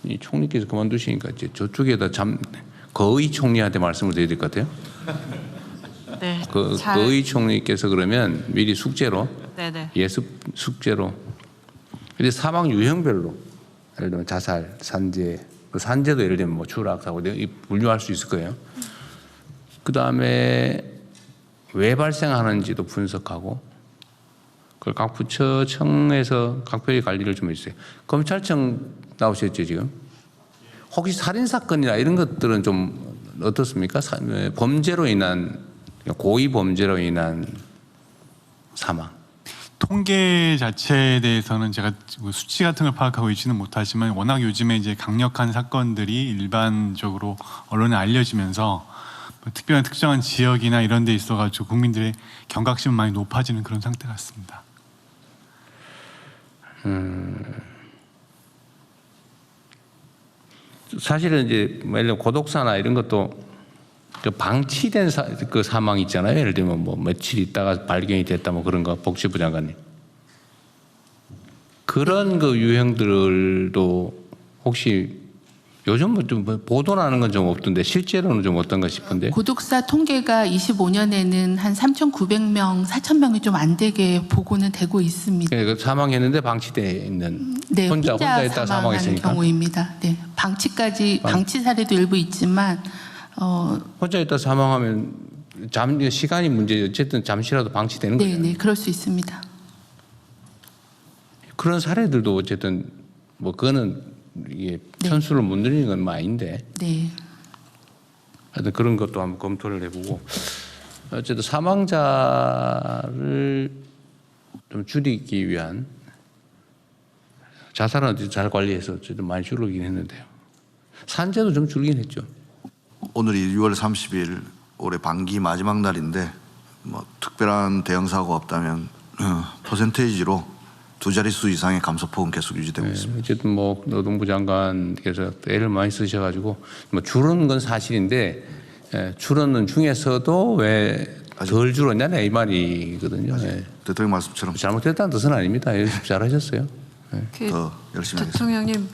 이 총리께서 그만두시니까 이제 저쪽에다 거의 총리한테 말씀을 드려야 될 것 같아요. 네. 거의 총리께서 그러면 미리 숙제로 네네. 예습 숙제로. 근데 사망 유형별로 예를 들면 자살, 산재, 산재도 예를 들면 뭐 추락 사고 분류할 수 있을 거예요. 그 다음에 왜 발생하는지도 분석하고 그걸 각 부처청에서 각별히 관리를 좀 해주세요. 검찰청 나오셨죠 지금? 혹시 살인 사건이나 이런 것들은 좀 어떻습니까? 범죄로 인한 고의 범죄로 인한 사망. 통계 자체에 대해서는 제가 수치 같은 걸 파악하고 있지는 못하지만 워낙 요즘에 이제 강력한 사건들이 일반적으로 언론에 알려지면서 뭐 특별한 특정한 지역이나 이런 데 있어가지고 국민들의 경각심은 많이 높아지는 그런 상태 같습니다. 사실은 이제 예를 들면 고독사나 이런 것도 그 방치된 그 사망 있잖아요. 예를 들면 뭐 며칠 있다가 발견이 됐다 뭐 그런 거 복지부 장관님. 그런 그 유형들도 혹시 요즘 좀 보도 나는 건 좀 없던데 실제로는 좀 어떤가 싶은데. 고독사 통계가 25년에는 한 3,900명, 4,000명이 좀 안 되게 보고는 되고 있습니다. 그러니까 사망했는데 방치돼 있는 네, 혼자 혼자 있다 사망하는 사망했으니까. 경우입니다. 네, 방치 사례도 일부 있지만 혼자 있다 사망하면 시간이 문제죠. 어쨌든 잠시라도 방치되는 거죠. 네, 그럴 수 있습니다. 그런 사례들도 어쨌든 뭐 그거는 이게 편수를 못 늘리는 건 아닌데. 네. 하여튼 그런 것도 한번 검토를 해보고 어쨌든 사망자를 좀 줄이기 위한 자살은 잘 관리해서 어쨌든 많이 줄이긴 했는데요. 산재도 좀 줄긴 했죠. 오늘이 6월 30일 올해 반기 마지막 날인데 뭐 특별한 대형 사고가 없다면 퍼센테이지로 두 자릿수 이상의 감소폭은 계속 유지되고 있습니다. 어쨌든 뭐 노동부 장관께서 애를 많이 쓰셔가지고 뭐 줄은 건 사실인데 줄었는 중에서도 왜 덜 줄었냐냐 이 말이거든요. 대통령 말씀처럼 잘못됐다는 뜻은 아닙니다. 잘하셨어요. 더 열심히 하겠습니다. 대통령님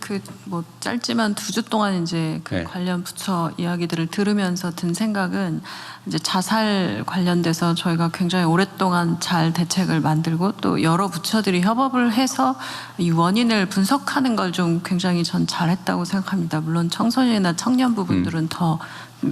뭐 짧지만 2주 동안 이제 네. 관련 부처 이야기들을 들으면서 든 생각은 이제 자살 관련돼서 저희가 굉장히 오랫동안 잘 대책을 만들고 또 여러 부처들이 협업을 해서 이 원인을 분석하는 걸 좀 굉장히 전 잘했다고 생각합니다. 물론 청소년이나 청년 부분들은 더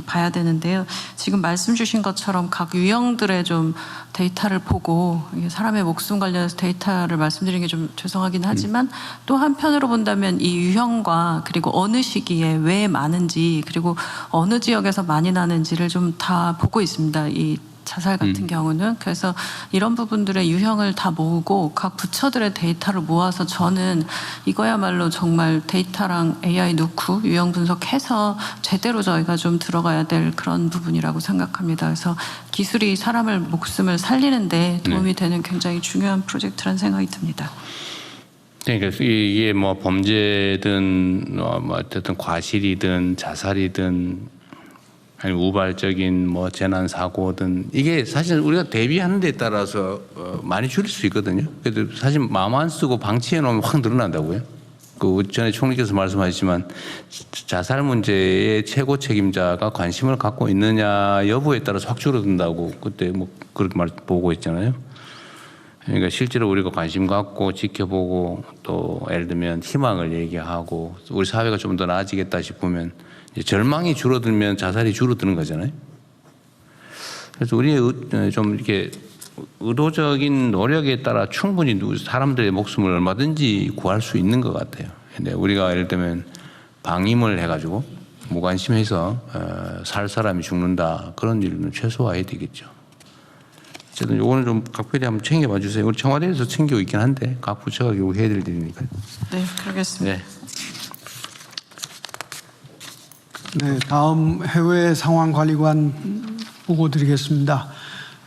봐야 되는데요. 지금 말씀 주신 것처럼 각 유형들의 좀 데이터를 보고 사람의 목숨 관련해서 데이터를 말씀드리는 게 좀 죄송하긴 하지만 또 한편으로 본다면 이 유형과 그리고 어느 시기에 왜 많은지 그리고 어느 지역에서 많이 나는지를 좀 다 보고 있습니다. 이 자살 같은 경우는. 그래서 이런 부분들의 유형을 다 모으고 각 부처들의 데이터를 모아서 저는 이거야말로 정말 데이터랑 AI 넣고 유형 분석해서 제대로 저희가 좀 들어가야 될 그런 부분이라고 생각합니다. 그래서 기술이 사람을 목숨을 살리는데 도움이 되는 굉장히 중요한 프로젝트라는 생각이 듭니다. 그러니까 이게 뭐 범죄든 뭐 어쨌든 과실이든 자살이든 아니면 우발적인 뭐 재난 사고든 이게 사실 우리가 대비하는 데 따라서 많이 줄일 수 있거든요. 그래도 사실 마음 안 쓰고 방치해 놓으면 확 늘어난다고요. 그 전에 총리께서 말씀하셨지만 자살 문제의 최고 책임자가 관심을 갖고 있느냐 여부에 따라서 확 줄어든다고 그때 뭐 그렇게 보고 있잖아요. 그러니까 실제로 우리가 관심 갖고 지켜보고 또 예를 들면 희망을 얘기하고 우리 사회가 좀 더 나아지겠다 싶으면 절망이 줄어들면 자살이 줄어드는 거잖아요. 그래서 우리의 좀 이렇게 의도적인 노력에 따라 충분히 사람들의 목숨을 얼마든지 구할 수 있는 것 같아요. 근데 우리가 예를 들면 방임을 해가지고 무관심해서 살 사람이 죽는다 그런 일은 최소화해야 되겠죠. 어쨌든 요거는 좀 각별히 한번 챙겨봐 주세요. 우리 청와대에서 챙기고 있긴 한데 각 부처가 결국 해야 될 일이니까요. 네, 그러겠습니다. 네. 네, 다음 해외 상황 관리관 보고 드리겠습니다.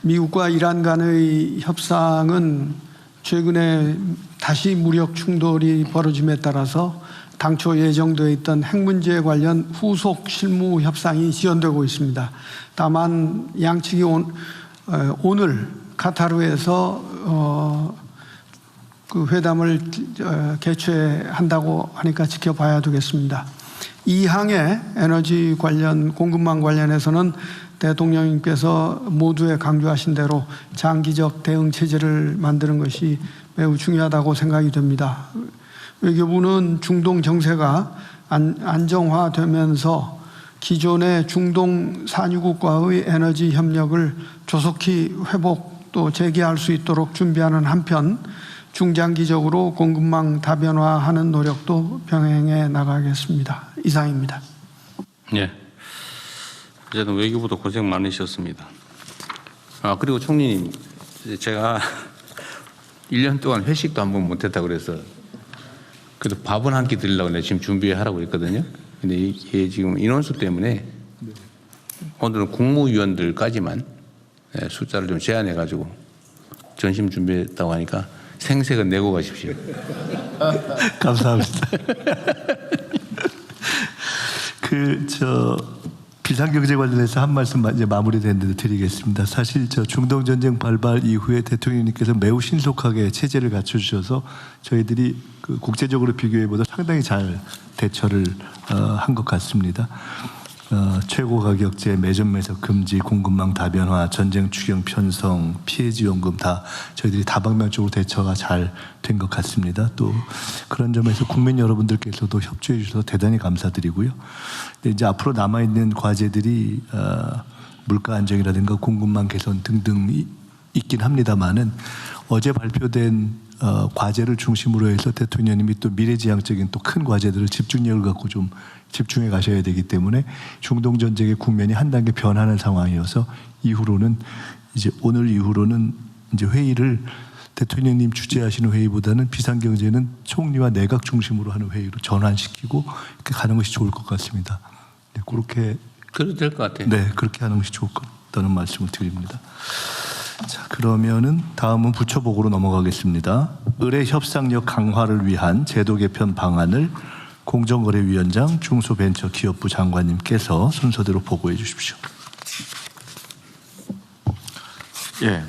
미국과 이란 간의 협상은 최근에 다시 무력 충돌이 벌어짐에 따라서 당초 예정되어 있던 핵 문제 관련 후속 실무 협상이 지연되고 있습니다. 다만 양측이 오늘 카타르에서 그 회담을 개최한다고 하니까 지켜봐야 되겠습니다. 이 항의 에너지 관련 공급망 관련해서는 대통령님께서 모두에 강조하신 대로 장기적 대응 체제를 만드는 것이 매우 중요하다고 생각이 됩니다. 외교부는 중동 정세가 안정화되면서 기존의 중동 산유국과의 에너지 협력을 조속히 회복 또 재개할 수 있도록 준비하는 한편 중장기적으로 공급망 다변화하는 노력도 병행해 나가겠습니다. 이상입니다. 예. 어쨌든 외교부도 고생 많으셨습니다. 그리고 총리님, 제가 1년 동안 회식도 한 번 못했다고 그래서 그래도 밥은 한 끼 드리려고 내가 지금 준비하라고 그랬거든요. 근데 이게 지금 인원수 때문에 오늘은 국무위원들까지만 숫자를 좀 제한해가지고 전심 준비했다고 하니까 생색은 내고 가십시오. 감사합니다. 비상경제 관련해서 한 말씀 이제 마무리되는데 드리겠습니다. 사실 중동 전쟁 발발 이후에 대통령님께서 매우 신속하게 체제를 갖춰주셔서 저희들이 국제적으로 비교해보다 상당히 잘 대처를 한 것 같습니다. 최고 가격제, 매점 매석 금지, 공급망 다변화, 전쟁 추경 편성, 피해 지원금 다 저희들이 다방면적으로 대처가 잘 된 것 같습니다. 또 그런 점에서 국민 여러분들께서도 협조해 주셔서 대단히 감사드리고요. 근데 이제 앞으로 남아 있는 과제들이 물가 안정이라든가 공급망 개선 등등 있긴 합니다만은 어제 발표된 과제를 중심으로 해서 대통령님이 또 미래지향적인 또 큰 과제들을 집중력을 갖고 좀 집중해 가셔야 되기 때문에 중동 전쟁의 국면이 한 단계 변하는 상황이어서 이후로는 이제 오늘 이후로는 이제 회의를 대통령님 주재하시는 회의보다는 비상경제는 총리와 내각 중심으로 하는 회의로 전환시키고 이렇게 가는 것이 좋을 것 같습니다. 네, 그렇게 그래도 될 것 같아요. 네, 그렇게 하는 것이 좋을 것 같다는 말씀을 드립니다. 자, 그러면은 다음은 부처보고로 넘어가겠습니다. 의뢰 협상력 강화를 위한 제도 개편 방안을 공정거래위원장 중소벤처기업부 장관님께서 순서대로 보고해 주십시오. 예,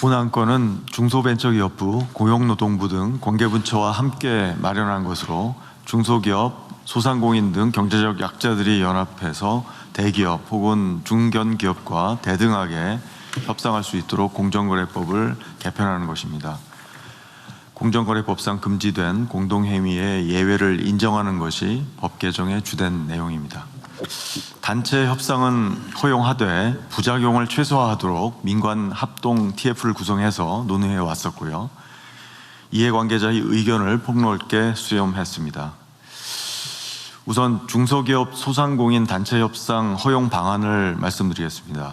본안 건은 중소벤처기업부, 고용노동부 등 관계부처와 함께 마련한 것으로 중소기업, 소상공인 등 경제적 약자들이 연합해서 대기업 혹은 중견기업과 대등하게 협상할 수 있도록 공정거래법을 개편하는 것입니다. 공정거래법상 금지된 공동행위의 예외를 인정하는 것이 법 개정의 주된 내용입니다. 단체 협상은 허용하되 부작용을 최소화하도록 민관 합동 TF를 구성해서 논의해 왔었고요. 이해관계자의 의견을 폭넓게 수렴했습니다. 우선 중소기업 소상공인 단체 협상 허용 방안을 말씀드리겠습니다.